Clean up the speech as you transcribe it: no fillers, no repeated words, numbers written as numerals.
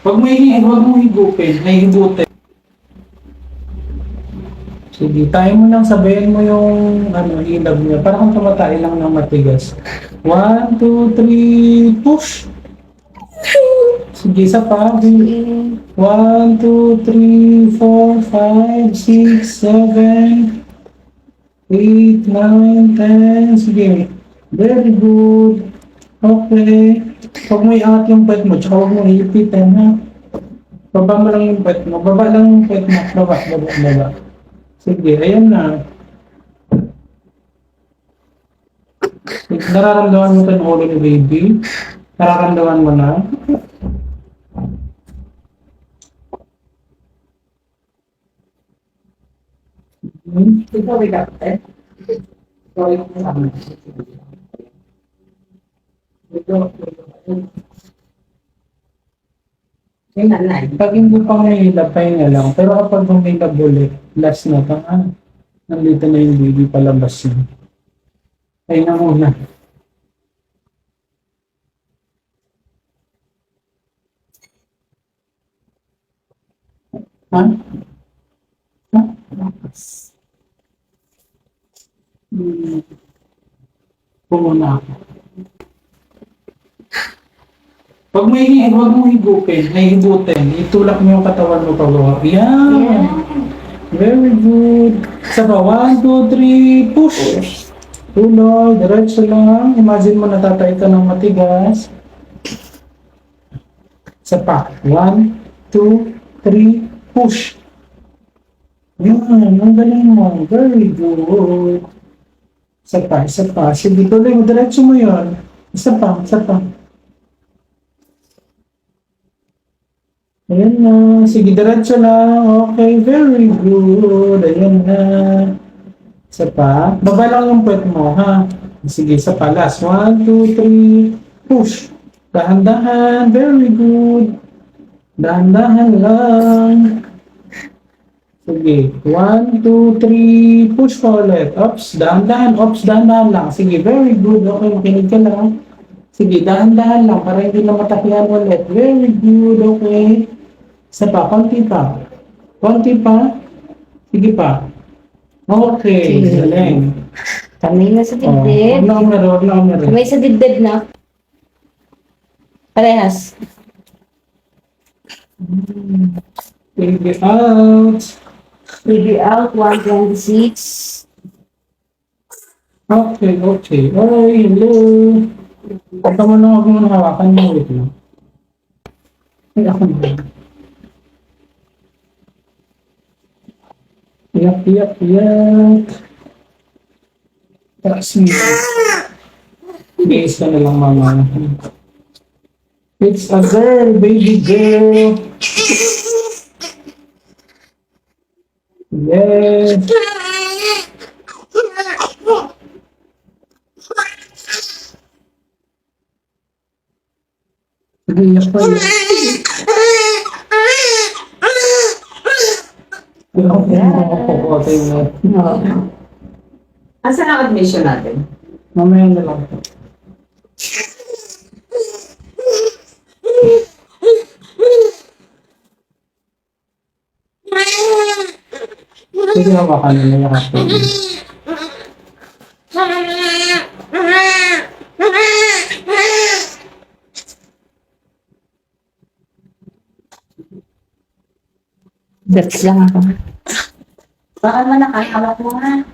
Huwag mo higupin, ay higutin. Sige, tayo mo lang, sabayan mo yung hilab niya. Para kung tumatay lang ng matigas. 1, 2, 3, push! Sige, isa pa. 1, 2, 3, 4, 5, 6, 7, 8, 9, 10. Sige. Very good. Okay. Huwag mo iangat yung pet mo, tsaka huwag mo iipitin, ha? Baba mo lang yung pet mo. Baba lang yung pet mo. Baba. Sige, ayan na. Nararamdaman mo ito ng ulo ni baby? Nararamdaman mo na? Ikaw, ikaw, eh? Sorry, kasama. May nanay. Pag hindi pa mahilap, pahinga lang. Pero kapag humilap ulit, last na pa, nandito na yung baby palabas na. Pahinga muna. Ha? Ha? Pumuna ako. Huwag mo higupin, ay higutin. Itulak mo yung katawan mo pababa. Yan! Very good. Sa ba? 1, 2, 3, push! Tulog, diretso lang. Imagine mo natatay ka ng matigas. Sa pa. 1, 2, 3, push! Yan, ang galing mo. Very good. Isa pa. Sige, tuloy mo. Diretso mo yun. Isa pa. Ayan na. Sige, diretso lang. Okay, very good. Ayan na. Isa pa. Baba lang yung puwet mo, ha? Sige, isa pa. Last. 1, 2, 3. Push. Dahan-dahan. Very good. Dahan-dahan lang. Sige. 1, 2, 3. Push pa ulit. Ups. Dahan-dahan lang. Sige, very good. Okay, makinig ka lang. Sige, dahan-dahan lang para hindi na matakihan ulit. Very good. Okay. Isa pa. Konti pa. Sige pa. Okay. Galing. Kamay na sa dibdib. Huwag na umero. Kamay sa dibdib na. Parehas. Baby out. Baby out, 126. Okay. Oy, hello. Huwag mo na hawakan mo. Wait lang. Ay, ako na. Iyak. Taas mo. Base ka na lang, mama. It's a girl, baby girl. Yes. Sige, iyak pa yun. Asan ang admission natin? Mamaya na lang po. Sige, hawakan na yung hapon. That's lang ako. Baka man nakakawak mo nga.